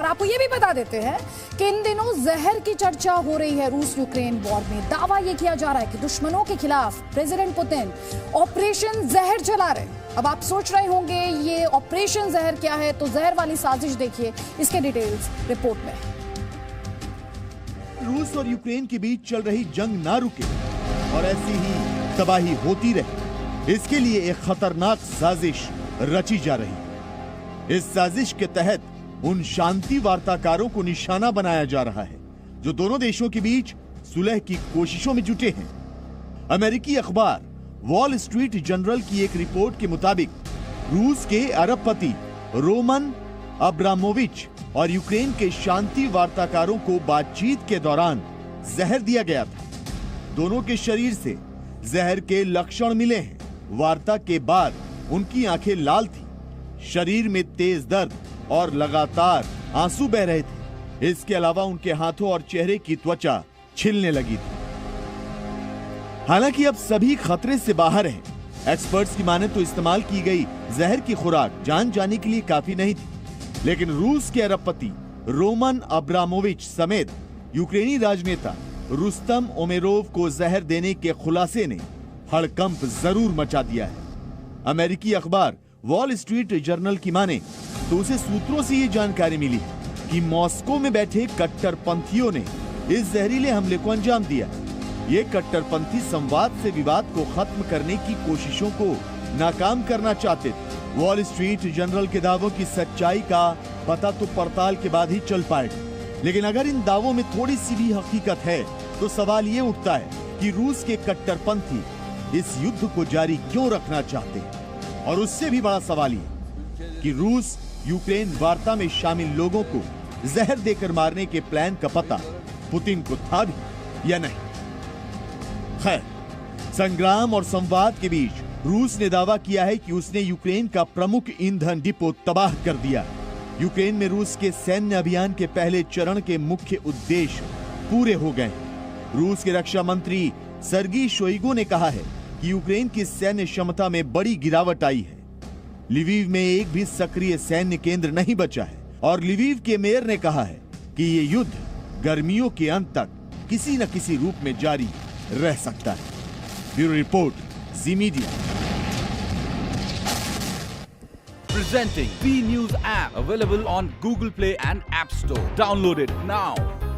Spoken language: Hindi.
और आपको ये भी बता देते हैं कि इन दिनों जहर की चर्चा हो रही है रूस यूक्रेन वॉर में। दावा ये किया जा रहा है कि दुश्मनों के खिलाफ प्रेसिडेंट पुतिन ऑपरेशन जहर चला रहे हैं। अब आप सोच रहे होंगे ये ऑपरेशन जहर क्या है, तो जहर वाली साजिश देखिए, इसके डिटेल्स रिपोर्ट में। रूस और यूक्रेन के बीच चल रही जंग ना रुके और ऐसी ही तबाही होती रहे, इसके लिए एक खतरनाक साजिश रची जा रही है। इस साजिश के तहत उन शांति वार्ताकारों को निशाना बनाया जा रहा है जो दोनों देशों के बीच सुलह की कोशिशों में जुटे हैं। अमेरिकी अखबार वॉल स्ट्रीट जर्नल की एक रिपोर्ट के मुताबिक रूस के अरबपति रोमन अब्रामोविच और यूक्रेन के शांति वार्ताकारों को बातचीत के दौरान जहर दिया गया था। दोनों के शरीर से जहर के लक्षण मिले हैं। वार्ता के बाद उनकी आंखें लाल थी, शरीर में तेज दर्द और लगातार आंसू बह रहे थे। इसके अलावा उनके हाथों और चेहरे की त्वचा छिलने लगी थी। हालांकि अब सभी खतरे से बाहर हैं। एक्सपर्ट्स की माने तो इस्तेमाल की गई जहर की खुराक जान जाने के लिए काफी नहीं थी, लेकिन रूस के अरबपति रोमन अब्रामोविच समेत यूक्रेनी राजनेता रुस्तम उमेरोव को जहर देने के खुलासे ने हड़कंप जरूर मचा दिया है। अमेरिकी अखबार वॉल स्ट्रीट जर्नल की माने तो उसे सूत्रों से ये जानकारी मिली कि मॉस्को में बैठे कट्टरपंथियों ने इस जहरीले हमले को अंजाम दिया। ये कट्टरपंथी संवाद से विवाद को खत्म करने की कोशिशों को नाकाम करना चाहते थे। वॉल स्ट्रीट जर्नल के दावों की सच्चाई का पता तो पड़ताल के बाद ही चल पाएगा, लेकिन अगर इन दावों में थोड़ी सी भी हकीकत है तो सवाल ये उठता है कि रूस के कट्टरपंथी इस युद्ध को जारी क्यों रखना चाहते हैं। और उससे भी बड़ा सवाल ये कि रूस यूक्रेन वार्ता में शामिल लोगों को जहर देकर मारने के प्लान का पता पुतिन को था भी या नहीं। खैर, संग्राम और संवाद के बीच रूस ने दावा किया है कि उसने यूक्रेन का प्रमुख ईंधन डिपो तबाह कर दिया। यूक्रेन में रूस के सैन्य अभियान के पहले चरण के मुख्य उद्देश्य पूरे हो गए। रूस के रक्षा मंत्री सर्गी शोइगु ने कहा है कि यूक्रेन की सैन्य क्षमता में बड़ी गिरावट आई है। लिविव में एक भी सक्रिय सैन्य केंद्र नहीं बचा है और लिविव के मेयर ने कहा है कि ये युद्ध गर्मियों के अंत तक किसी न किसी रूप में जारी रह सकता है। Bureau report, ji media. Presenting B News app, available on Google Play and App Store. Download it now.